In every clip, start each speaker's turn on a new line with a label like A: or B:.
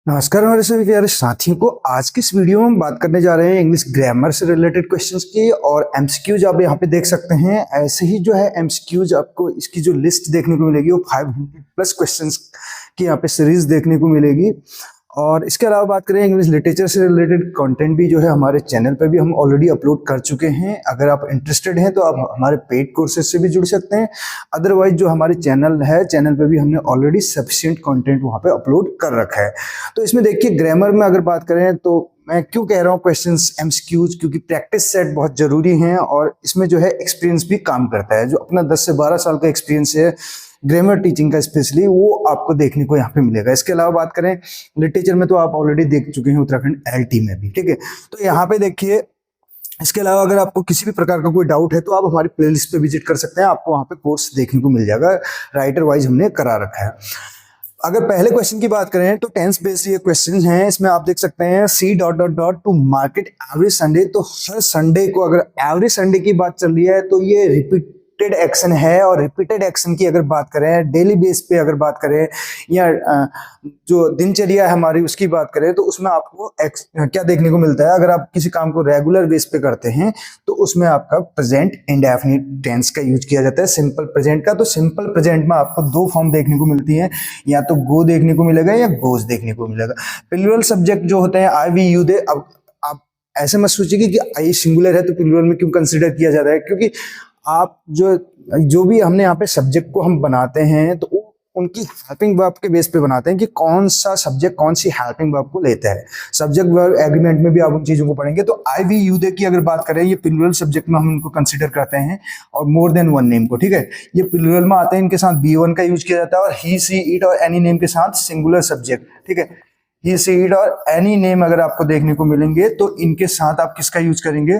A: नमस्कार हमारे सभी प्यारे साथियों को। आज की इस वीडियो में हम बात करने जा रहे हैं इंग्लिश ग्रामर से रिलेटेड क्वेश्चंस की और एमसीक्यूज आप यहाँ पे देख सकते हैं। ऐसे ही जो है एमसीक्यूज आपको इसकी जो लिस्ट देखने को मिलेगी वो 500 प्लस क्वेश्चंस की यहाँ पे सीरीज देखने को मिलेगी। और इसके अलावा बात करें इंग्लिश लिटरेचर से रिलेटेड कंटेंट भी जो है हमारे चैनल पे भी हम ऑलरेडी अपलोड कर चुके हैं। अगर आप इंटरेस्टेड हैं तो आप हमारे पेड कोर्सेज से भी जुड़ सकते हैं। अदरवाइज जो हमारे चैनल है, चैनल पे भी हमने ऑलरेडी सफिशिएंट कंटेंट वहाँ पे अपलोड कर रखा है। तो इसमें देखिए ग्रामर में अगर बात करें तो मैं क्यों कह रहा हूँ क्वेश्चंस एमसीक्यूज, क्योंकि प्रैक्टिस सेट बहुत जरूरी है और इसमें जो है एक्सपीरियंस भी काम करता है। जो अपना 10 से 12 साल का एक्सपीरियंस है ग्रामर टीचिंग का स्पेशली, वो आपको देखने को यहाँ पे मिलेगा। इसके अलावा बात करें लिटरेचर में तो आप ऑलरेडी देख चुके हैं उत्तराखंड एलटी में भी, ठीक है। तो यहाँ पे देखिए इसके अलावा अगर आपको किसी भी प्रकार का कोई डाउट है तो आप हमारी प्लेलिस्ट पे विजिट कर सकते हैं। आपको वहाँ पे कोर्स देखने को मिल जाएगा, राइटर वाइज हमने करा रखा है। अगर पहले क्वेश्चन की बात करें तो टेंस बेस्ड ये क्वेश्चन हैं। इसमें आप देख सकते हैं c dot dot dot to market every Sunday. तो हर संडे को, अगर एवरी संडे की बात चल रही है तो ये रिपीटेड एक्शन है। और रिपीटेड एक्शन की अगर बात करें, डेली बेस पे अगर बात करें या जो दिनचर्या है हमारी उसकी बात करें तो उसमें आपको क्या देखने को मिलता है। अगर आप किसी काम को रेगुलर बेस पे करते हैं तो उसमें आपका प्रेजेंट इंडेफिनिट टेंस का यूज किया जाता है, सिंपल प्रेजेंट का। तो सिंपल प्रेजेंट में आपको दो फॉर्म देखने को मिलती हैं, या तो गो देखने को मिलेगा या गोज देखने को मिलेगा। प्लूरल सब्जेक्ट जो होते हैं आई वी यू दे। अब आप ऐसे मत सोचिए कि आई सिंगुलर है तो प्लूरल में क्यों कंसिडर किया जाता है, क्योंकि आप जो भी हमने यहाँ पे सब्जेक्ट को हम बनाते हैं तो उनकी हेल्पिंग वर्ब के बेस पे बनाते हैं कि कौन सा सब्जेक्ट कौन सी हेल्पिंग वर्ब को लेता है। सब्जेक्ट वर्ब एग्रीमेंट में भी आप उन चीजों को पढ़ेंगे। तो आई वी यू दे की अगर बात करें, ये प्लूरल सब्जेक्ट में हम इनको कंसीडर करते हैं और मोर देन वन नेम को, ठीक है। ये प्लूरल में आते हैं, इनके साथ बी वन का यूज किया जाता है और ही सी इट और एनी नेम के साथ सिंगुलर सब्जेक्ट, ठीक है। ही सी इट और एनी नेम अगर आपको देखने को मिलेंगे तो इनके साथ आप किसका यूज करेंगे,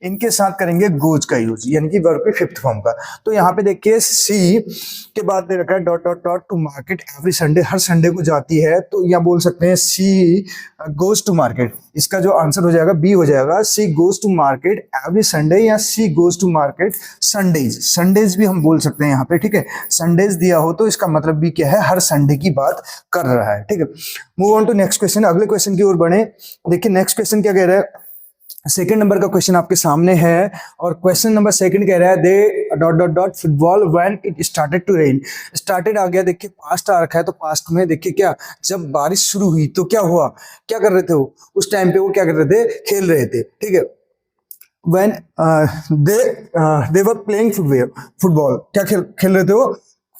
A: इनके साथ करेंगे गोज का यूज, यानी कि वर्ब के फिफ्थ फॉर्म का। तो यहाँ पे देखिए सी के बाद दे रखा है dot dot dot to market every Sunday, हर संडे को जाती है। तो यहाँ बोल सकते हैं सी गोज टू मार्केट। इसका जो आंसर हो जाएगा बी हो जाएगा, she goes to market every Sunday या she goes to market Sundays. Sundays भी हम बोल सकते हैं यहाँ पे, ठीक है। संडेज दिया हो तो इसका मतलब भी क्या है, हर संडे की बात कर रहा है, ठीक है। Move on to next question, अगले क्वेश्चन की ओर बढ़े। देखिए नेक्स्ट क्वेश्चन क्या कह रहा है। सेकंड नंबर का क्वेश्चन आपके सामने है और क्वेश्चन नंबर सेकंड कह रहा है they dot dot dot football when it started to rain. Started आ गया, देखिए पास्ट आ रखा है तो पास्ट में देखिए क्या, जब बारिश शुरू हुई तो क्या हुआ, क्या कर रहे थे वो उस टाइम पे, वो क्या कर रहे थे, खेल रहे थे, ठीक है। When they were playing football, क्या खेल रहे थे वो,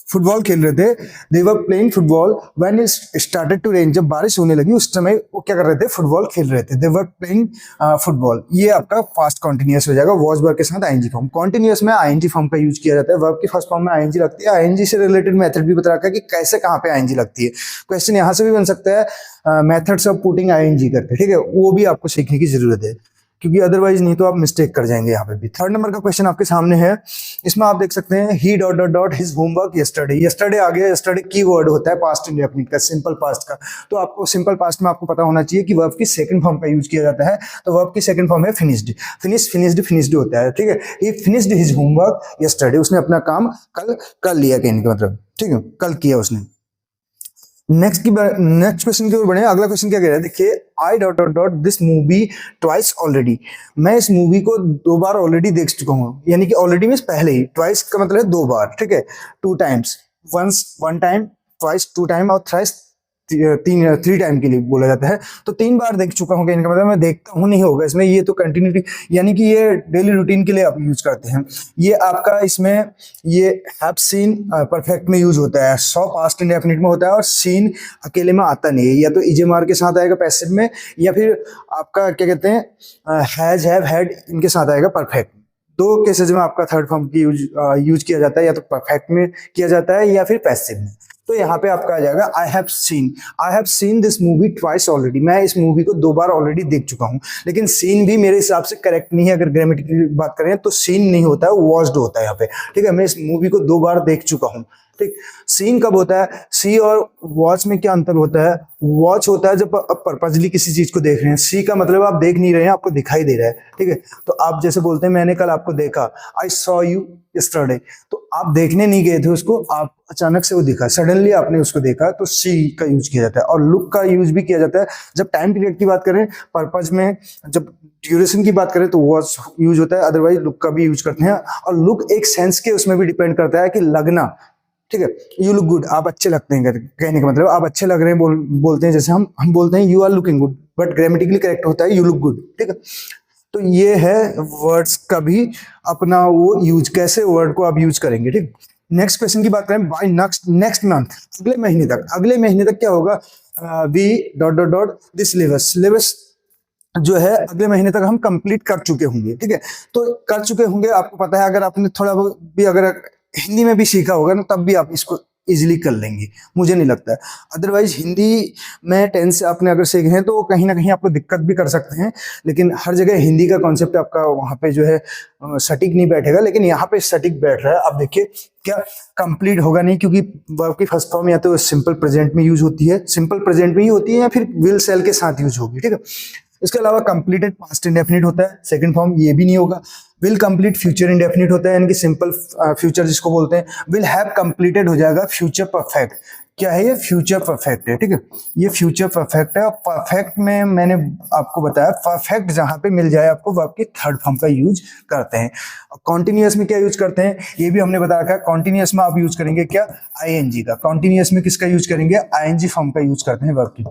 A: फुटबॉल खेल रहे थे। They were playing football when it started to rain, जब बारिश होने लगी उस समय वो क्या कर रहे थे, फुटबॉल खेल रहे थे। दे वर प्लेइंग फुटबॉल, ये आपका फास्ट कॉन्टिन्यूअस हो जाएगा वॉज वर्ब के साथ आईएनजी फॉर्म। कॉन्टिन्यूअस में आईएनजी फॉर्म का यूज किया जाता है, वर्ब की फर्स्ट फॉर्म में आईएनजी लगती है। आईएनजी से रिलेटेड मेथड भी बता रखा है कि कैसे कहाँ पे आईएनजी लगती है। क्वेश्चन यहाँ से भी बन सकता है मेथड्स ऑफ पुटिंग आईएनजी करके, ठीक है। वो भी आपको सीखने की जरूरत है, क्योंकि अदरवाइज नहीं तो आप मिस्टेक कर जाएंगे यहाँ पे भी। थर्ड नंबर का क्वेश्चन आपके सामने है, इसमें आप देख सकते हैं he dot dot dot his homework yesterday. Yesterday आ गया, यस्टरडे की वर्ड होता है पास्ट इंडेफिनिट का, सिंपल पास्ट का। तो आपको सिंपल पास्ट में आपको पता होना चाहिए कि वर्ब की सेकंड फॉर्म का यूज किया जाता है। तो वर्ब की सेकंड फॉर्म है फिनिश्ड। फिनिश्ड होता है, ठीक है। ही फिनिश्ड हिज होमवर्क यस्टरडे, उसने अपना काम कल कर लिया, कहने का मतलब, ठीक है, कल किया उसने। नेक्स्ट क्वेश्चन की ओर बढ़े। अगला क्वेश्चन क्या कह रहा है, देखिए I dot dot dot this movie twice already. मैं इस मूवी को 2 बार ऑलरेडी देख चुका हूँ, यानी कि ऑलरेडी मींस पहले ही, ट्वाइस का मतलब है 2 बार, ठीक है। 2 times, once 1 time, twice 2 time और थ्राइस 3 टाइम के लिए बोला जाता है। तो 3 बार देख चुका हूँ, इनका मतलब मैं देखता हूँ नहीं होगा इसमें, ये तो कंटिन्यूटी, यानी कि ये डेली रूटीन के लिए आप यूज करते हैं। ये आपका इसमें ये हैव सीन परफेक्ट में यूज होता है, 100 पास्ट इंडेफिनिट में होता है और सीन अकेले में आता नहीं है, या तो इजेमार के साथ आएगा पैसिव में, या फिर आपका क्या कहते हैं हैज हैव हैड, इनके साथ आएगा परफेक्ट। 2 केसेज में आपका थर्ड फॉर्म की यूज किया जाता है, या तो परफेक्ट में किया जाता है या फिर पैसिव में। तो यहाँ पे आपका आ जाएगा I have seen this movie twice already. मैं इस मूवी को 2 बार ऑलरेडी देख चुका हूँ। लेकिन सीन भी मेरे हिसाब से करेक्ट नहीं है, अगर ग्रामेटिकली बात करें तो सीन नहीं होता है, वॉच्ड होता है यहाँ पे, ठीक है। मैं इस मूवी को 2 बार देख चुका हूँ, ठीक। सीन कब होता है, सी और वॉच में क्या अंतर होता है? वॉच होता है जब आप पर्पजली किसी चीज को देख रहे हैं, सी का मतलब आप देख नहीं रहे हैं, आपको दिखाई दे रहा है, ठीक है। तो आप जैसे बोलते हैं मैंने कल आपको देखा, आई सॉ यू यस्टरडे, तो आप देखने नहीं गए थे उसको, आप अचानक से वो दिखा, सडनली आपने उसको देखा, तो सी का यूज किया जाता है। और लुक का यूज भी किया जाता है जब टाइम पीरियड की बात करें, पर्पज में जब ड्यूरेशन की बात करें तो वॉच यूज होता है, अदरवाइज लुक का भी यूज करते हैं। और लुक एक सेंस के उसमें भी डिपेंड करता है कि लगना, ठीक है। यू लुक गुड, आप अच्छे लगते हैं, कहने का मतलब आप अच्छे लग रहे हैं, बोलते हैं, जैसे हम बोलते हैं you are looking good, but grammatically correct होता है यू लुक गुड, ठीक है। तो ये है वर्ड्स का भी अपना वो यूज, कैसे वर्ड को आप यूज करेंगे, ठीक। नेक्स्ट क्वेश्चन की बात करें, बाय नेक्स्ट मंथ, अगले महीने तक। अगले महीने तक क्या होगा? V dot dot dot this syllabus जो है अगले महीने तक हम कंप्लीट कर चुके होंगे, ठीक है। तो कर चुके होंगे, आपको पता है, अगर आपने थोड़ा भी अगर हिंदी में भी सीखा होगा ना, तब भी आप इसको इजीली कर लेंगे, मुझे नहीं लगता है। अदरवाइज हिंदी में टेंस से आपने अगर सीखे हैं तो कहीं ना कहीं आपको दिक्कत भी कर सकते हैं, लेकिन हर जगह हिंदी का कॉन्सेप्ट आपका वहाँ पे जो है सटीक नहीं बैठेगा, लेकिन यहाँ पे सटीक बैठ रहा है। आप देखिए क्या कंप्लीट होगा नहीं, क्योंकि वर्ब की फर्स्ट फॉर्म या तो सिंपल प्रेजेंट में यूज होती है, सिंपल प्रेजेंट में ही होती है, या फिर विल सेल के साथ यूज होगी, ठीक है। इसके अलावा कंप्लीटेड पास्ट इंडेफिनिट होता है, सेकंड फॉर्म ये भी नहीं होगा। विल कंप्लीट फ्यूचर इंडेफिनिट होता है, यानी कि सिंपल फ्यूचर जिसको बोलते हैं। विल हैव कंप्लीटेड हो जाएगा फ्यूचर परफेक्ट। क्या है ये? फ्यूचर परफेक्ट है, ठीक है। ये फ्यूचर परफेक्ट है। और परफेक्ट में मैंने आपको बताया, परफेक्ट जहां पे मिल जाए आपको, वर्ब की थर्ड फॉर्म का यूज करते हैं। कॉन्टिन्यूअस में क्या यूज करते हैं ये भी हमने बता रखा है। कॉन्टिन्यूअस में आप यूज करेंगे क्या? आईएनजी का। कॉन्टिन्यूअस में किसका यूज करेंगे? आईएनजी फॉर्म का यूज करते हैं वर्ब की।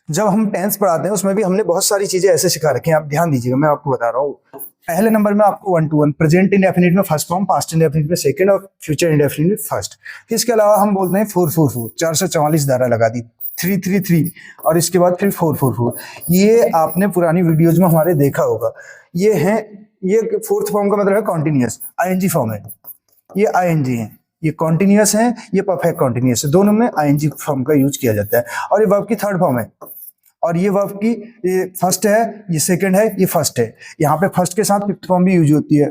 A: जब हम टेंस पढ़ाते हैं उसमें भी हमने बहुत सारी चीजें ऐसे सिखा रखी हैं, आप ध्यान दीजिएगा, मैं आपको बता रहा हूँ। पहले नंबर में आपको 1 to 1 प्रेजेंट इंडेफिनिट में फर्स्ट फॉर्म, पास्ट इंडेफिनिट में सेकंड, और फ्यूचर इंडेफिनिट में फर्स्ट। इसके अलावा हम बोलते हैं 444, 444 धारा लगा दी, 333, और इसके बाद फिर 444। ये आपने पुरानी वीडियोज में हमारे देखा होगा। ये है, ये फोर्थ फॉर्म का मतलब है कॉन्टिन्यूअस, आईएनजी फॉर्म है। ये आईएनजी है, ये कॉन्टिन्यूअस है, ये परफेक्ट कॉन्टिन्यूअस है, दोनों में आईएनजी फॉर्म का यूज किया जाता है। और ये वर्ब की थर्ड फॉर्म है, और ये वर्ब की ये फर्स्ट है, ये सेकंड है, ये फर्स्ट है। यहाँ पे फर्स्ट के साथ फिफ्थ फॉर्म भी यूज होती है,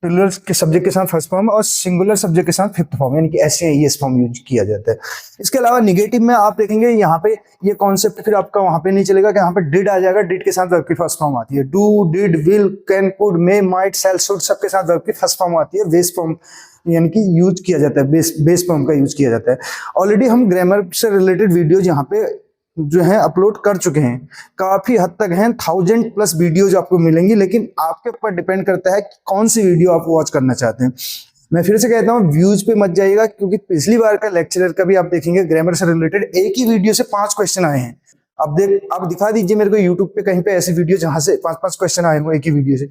A: प्लूरल के सब्जेक्ट के साथ फर्स्ट फॉर्म, और सिंगुलर सब्जेक्ट के साथ फिफ्थ फॉर्म, यानी कि ऐसे ये फॉर्म यूज किया जाता है। इसके अलावा निगेटिव में आप देखेंगे यहाँ पे ये कॉन्सेप्ट फिर आपका वहां पे नहीं चलेगा कि यहाँ पे डिड आ जाएगा, डिड के साथ वर्ब की फर्स्ट फॉर्म आती है। Do, did, will, can, could, may, might, shall, should, सबके साथ वर्ब की फर्स्ट फॉर्म आती है। बेस फॉर्म यानी कि यूज किया जाता है, बेस फॉर्म का यूज किया जाता है। ऑलरेडी हम ग्रामर से रिलेटेड वीडियोज यहाँ पे जो है अपलोड कर चुके हैं, काफी हद तक हैं, 1000+ वीडियोज आपको मिलेंगी, लेकिन आपके ऊपर डिपेंड करता है कि कौन सी वीडियो आप वॉच करना चाहते हैं। मैं फिर से कहता हूँ, व्यूज पे मत जाइएगा, क्योंकि पिछली बार का लेक्चरर का भी आप देखेंगे ग्रामर से रिलेटेड एक ही वीडियो से 5 क्वेश्चन आए हैं। आप दिखा दीजिए मेरे को यूट्यूब पे कहीं पे ऐसी वीडियो जहां से 5-5 क्वेश्चन आए हो एक ही वीडियो से।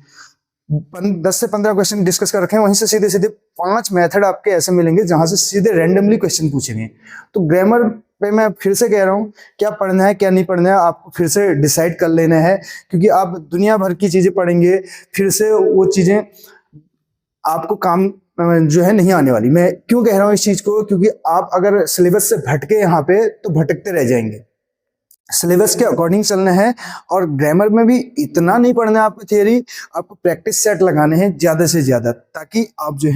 A: 10 से 15 क्वेश्चन डिस्कस कर रखे हैं, वहीं से सीधे सीधे 5 मेथड आपके ऐसे मिलेंगे जहां से सीधे रैंडमली क्वेश्चन पूछे गए। तो ग्रामर पे मैं फिर से कह रहा हूँ, क्या पढ़ना है क्या नहीं पढ़ना है आपको फिर से डिसाइड कर लेना है, क्योंकि आप दुनिया भर की चीजें पढ़ेंगे, फिर से वो चीजें आपको काम जो है नहीं आने वाली। मैं क्यों कह रहा हूँ इस चीज को? क्योंकि आप अगर सिलेबस से भटके यहाँ पे तो भटकते रह जाएंगे। सिलेबस के अकॉर्डिंग चलना है, और ग्रामर में भी इतना नहीं पढ़ना है आपको थियरी, आपको प्रैक्टिस सेट लगाने हैं ज्यादा से ज्यादा, ताकि आप जो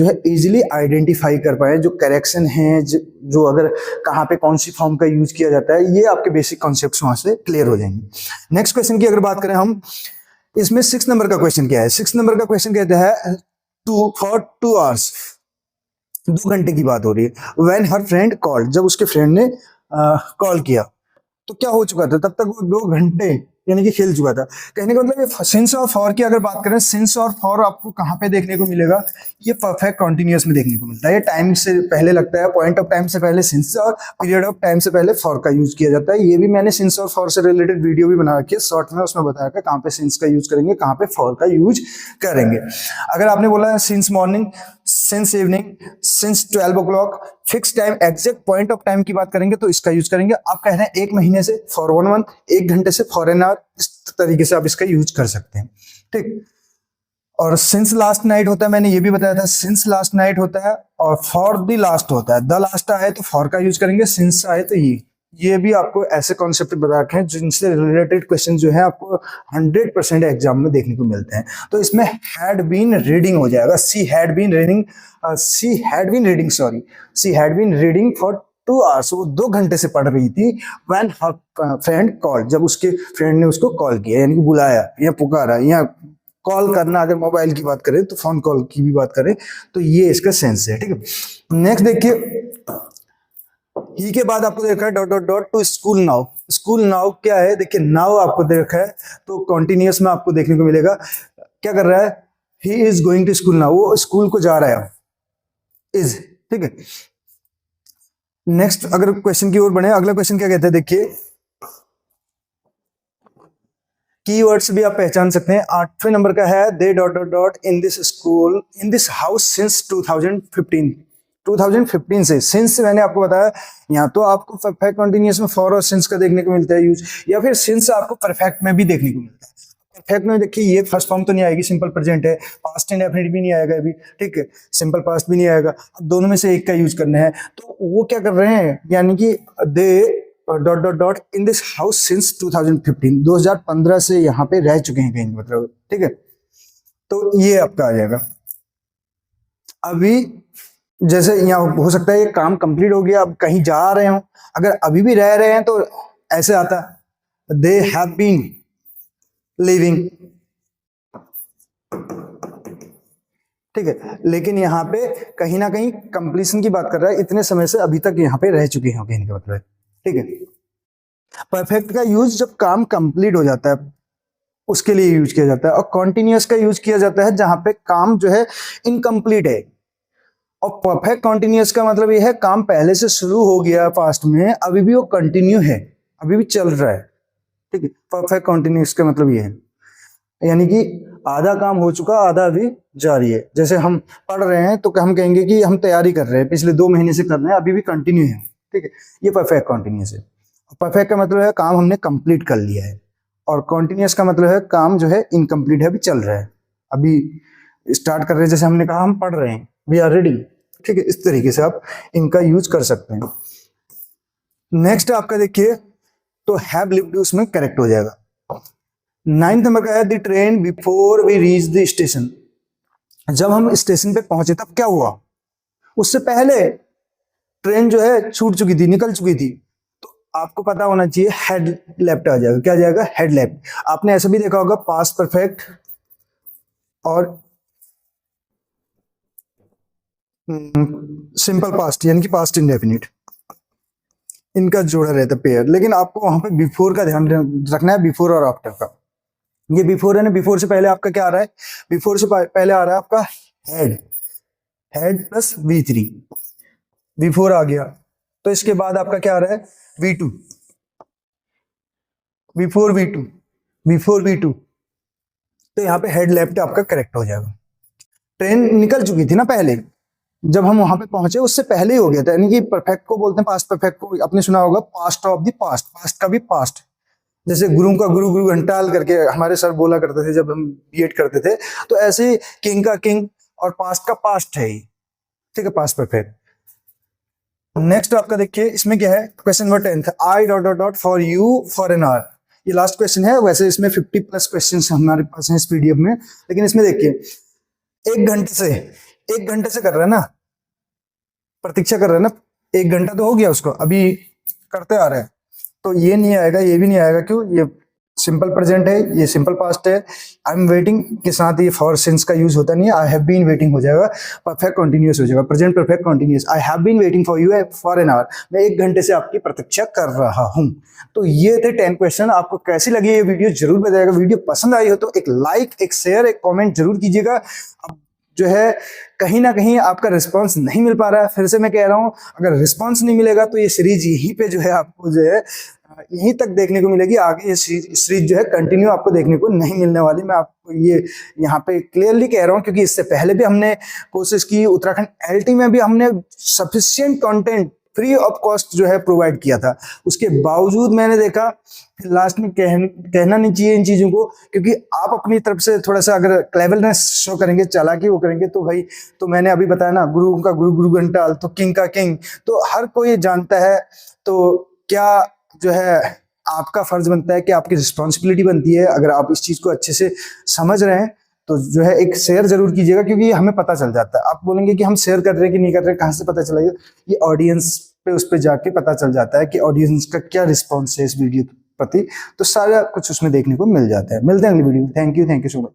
A: है इजीली आइडेंटिफाई कर पाए जो करेक्शन है, जो अगर कहाँ पे कौन सी फॉर्म का यूज किया जाता है, ये आपके बेसिक कॉन्सेप्ट्स वहां से क्लियर हो जाएंगे। नेक्स्ट क्वेश्चन की अगर बात करें हम, इसमें 6 नंबर का क्वेश्चन क्या है? 6 नंबर का क्वेश्चन कहता है फॉर 2 hours, 2 घंटे की बात हो रही है। व्हेन हर फ्रेंड कॉल्ड, जब उसके फ्रेंड ने कॉल किया तो क्या हो चुका था? तब तक वो 2 घंटे यानी कि खेल चुका था। कहने का मतलब ये सिंस और फॉर की अगर बात करें, सिंस और फॉर आपको कहाँ पे देखने को मिलेगा? ये परफेक्ट कॉन्टिन्यूअस में देखने को मिलता है। ये टाइम से पहले लगता है, पॉइंट ऑफ टाइम से पहले सिंस, और पीरियड ऑफ टाइम से पहले फॉर का यूज किया जाता है। ये भी मैंने सिंस और फॉर से रिलेटेड वीडियो भी बना रखी है शॉर्ट में, उसमें बताया कहाँ पे सिंस का यूज करेंगे, कहाँ पे फॉर का यूज करेंगे। अगर आपने बोला since morning, since evening, since 12 o'clock, fix time, exact point of time की बात करेंगे तो इसका यूज करेंगे। आप कह रहे हैं 1 महीने से फॉर 1 month, 1 घंटे से फॉर एन आवर, इस तरीके से आप इसका यूज कर सकते हैं, ठीक। और सिंस लास्ट नाइट होता है, मैंने ये भी बताया था, सिंस लास्ट नाइट होता है, और फॉर द लास्ट होता है। द लास्ट आए तो फॉर का यूज करेंगे, सिंस आए तो ये ये भी आपको ऐसे कॉन्सेप्ट बता रखे हैं जिनसे रिलेटेड क्वेश्चन जो है आपको 100% एग्जाम में देखने को मिलते हैं। तो इसमें हैड बीन रीडिंग हो जाएगा, she had been reading, she had been reading for 2 hours, वो 2 घंटे से पढ़ रही थी। व्हेन हर फ्रेंड कॉल, जब उसके फ्रेंड ने उसको कॉल किया, यानी कि बुलाया या पुकारा, या कॉल करना, अगर मोबाइल की बात करें तो फोन कॉल की भी बात करें तो ये इसका सेंस है। ठीक है, नेक्स्ट देखिए, ही के बाद आपको देखा है dot dot dot to school now. School now क्या है, देखिए नाउ आपको देखा है तो कॉन्टिन्यूअस में आपको देखने को मिलेगा क्या कर रहा है, he is going to school now, वो स्कूल को जा रहा है, इज। ठीक है, नेक्स्ट अगर क्वेश्चन की ओर बढ़े, अगला क्वेश्चन क्या कहते हैं, देखिए कीवर्ड्स भी आप पहचान सकते हैं। 8वें नंबर का है they dot dot dot in this school in this house since 2015 से। सिंस मैंने आपको बताया, यहाँ तो आपको परफेक्ट कंटिन्यूअस में फॉर और सिंस का देखने को मिलता है यूज, या फिर सिंस आपको परफेक्ट में भी देखने को मिलता है। परफेक्ट में देखिए ये फर्स्ट फॉर्म तो नहीं आएगी, सिंपल प्रेजेंट है, पास्ट इंडेफिनिट भी नहीं आएगा अभी, ठीक है, सिंपल पास्ट भी नहीं आएगा, अब दोनों में से एक का यूज करना है। तो वो क्या कर रहे हैं, यानी कि they dot dot dot in this house since 2015 से यहाँ पे रह चुके हैं कहीं, मतलब ठीक है। तो ये आपका आ जाएगा। अभी जैसे यहाँ हो सकता है ये काम कंप्लीट हो गया, अब कहीं जा रहे हो, अगर अभी भी रह रहे हैं तो ऐसे आता दे हैव बीन लिविंग, ठीक है। लेकिन यहाँ पे कहीं ना कहीं कंप्लीशन की बात कर रहा है, इतने समय से अभी तक यहाँ पे रह चुके हैं कहने का मतलब है, ठीक है। परफेक्ट का यूज जब काम कंप्लीट हो जाता है उसके लिए यूज किया जाता है, और कॉन्टिन्यूअस का यूज किया जाता है जहां पे काम जो है इनकम्प्लीट है। और परफेक्ट कॉन्टिन्यूअस का मतलब ये है काम पहले से शुरू हो गया पास्ट में, अभी भी वो कंटिन्यू है, अभी भी चल रहा है, ठीक है। परफेक्ट कॉन्टिन्यूअस का मतलब ये है, यानी कि आधा काम हो चुका, आधा अभी जारी है। जैसे हम पढ़ रहे हैं तो हम कहेंगे कि हम तैयारी कर रहे हैं, पिछले 2 महीने से कर रहे हैं, अभी भी कंटिन्यू है, ठीक है। ये परफेक्ट कॉन्टिन्यूअस है। परफेक्ट का मतलब है काम हमने कंप्लीट कर लिया है, और कॉन्टिन्यूअस का मतलब है काम जो है इनकम्प्लीट है, अभी चल रहा है, अभी स्टार्ट कर रहे हैं। जैसे हमने कहा हम पढ़ रहे हैं, वी आर रीडिंग, ठीक है। इस तरीके से आप इनका यूज कर सकते हैं। नेक्स्ट आपका देखिए तो हैव लिव्ड उसमें करेक्ट हो जाएगा। 9th नंबर का है the train before we reach the station. जब हम स्टेशन पे पहुंचे तब क्या हुआ, उससे पहले ट्रेन जो है छूट चुकी थी, निकल चुकी थी। तो आपको पता होना चाहिए हेड लेफ्ट आ जाएगा, क्या आ जाएगा, हेड लेफ्ट। आपने ऐसा भी देखा होगा पास्ट परफेक्ट और सिंपल पास्ट यानी कि पास्ट इंडेफिनिट, इनका जोड़ा रहता है पेयर। लेकिन आपको वहां पे बिफोर का ध्यान रखना है, बिफोर और आफ्टर का। ये बिफोर है ना, बिफोर से पहले आपका क्या आ रहा है, बिफोर से पहले आ रहा है आपका head, head plus V3, before आ गया। तो इसके बाद आपका क्या आ रहा है, V2, before V2, before V2। तो यहाँ पे हेड लेफ्ट आपका करेक्ट हो जाएगा। ट्रेन निकल चुकी थी ना पहले, जब हम वहां पे पहुंचे उससे पहले ही हो गया था, यानी कि परफेक्ट को बोलते हैं पास्ट परफेक्ट को, आपने सुना होगा past of the past, past का भी पास्ट। जैसे गुरु का गुरु, गुरु घंटाल करके हमारे सर बोला करते थे जब हम बीएड करते थे, तो ऐसे ही किंग का किंग और पास्ट का पास्ट है ही, ठीक है, पास्ट परफेक्ट। नेक्स्ट आपका देखिए इसमें क्या है, question number 10, I dot dot dot for you for an our. ये लास्ट क्वेश्चन है, वैसे इसमें 50+ क्वेश्चन हमारे पास हैं इस पीडीएफ में, लेकिन इसमें देखिए 1 घंटे से कर रहा है ना, प्रतीक्षा कर रहा है ना, 1 घंटा तो हो गया उसको, अभी करते आ रहे हैं। तो ये नहीं आएगा, ये भी नहीं आएगा, क्यों, ये सिंपल प्रेजेंट है, ये सिंपल पास्ट है। आई एम वेटिंग के साथ ये फॉर सिंस का यूज होता नहीं है, आई हैव बीन वेटिंग हो जाएगा, परफेक्ट कंटिन्यूअस हो जाएगा, present perfect continuous. I have been waiting for you for an hour, मैं 1 घंटे से आपकी प्रतीक्षा कर रहा हूं। तो ये थे 10 क्वेश्चन। आपको कैसी लगी ये वीडियो जरूर बताइएगा। वीडियो पसंद आई हो तो एक लाइक, एक शेयर, एक कॉमेंट जरूर कीजिएगा। अब जो है कहीं ना कहीं आपका रिस्पांस नहीं मिल पा रहा है, फिर से मैं कह रहा हूं, अगर रिस्पांस नहीं मिलेगा तो ये सीरीज यहीं पे जो है आपको जो है यहीं तक देखने को मिलेगी, आगे ये सीरीज जो है कंटिन्यू आपको देखने को नहीं मिलने वाली। मैं आपको ये यहाँ पे क्लियरली कह रहा हूँ, क्योंकि इससे पहले भी हमने कोशिश की, उत्तराखंड एलटी में भी हमने sufficient content free of cost जो है प्रोवाइड किया था, उसके बावजूद मैंने देखा लास्ट में कहना नहीं चाहिए इन चीजों को, क्योंकि आप अपनी तरफ से थोड़ा सा अगर क्लेवरनेस शो करेंगे, चालाकी वो करेंगे, तो भाई, तो मैंने अभी बताया ना, गुरु का गुरु, गुरु घंटाल तो किंग का किंग, तो हर कोई जानता है। तो क्या जो है आपका फर्ज बनता है, कि आपकी रिस्पॉन्सिबिलिटी बनती है, अगर आप इस चीज को अच्छे से समझ रहे हैं तो जो है एक शेयर जरूर कीजिएगा, क्योंकि ये हमें पता चल जाता है। आप बोलेंगे कि हम शेयर कर रहे हैं कि नहीं कर रहे हैं, कहाँ से पता चलेगा? ये ऑडियंस पे उस पे जाके पता चल जाता है कि ऑडियंस का क्या रिस्पॉन्स है इस वीडियो प्रति, तो सारा कुछ उसमें देखने को मिल जाता है। मिलते हैं अगली वीडियो में। Thank you so much.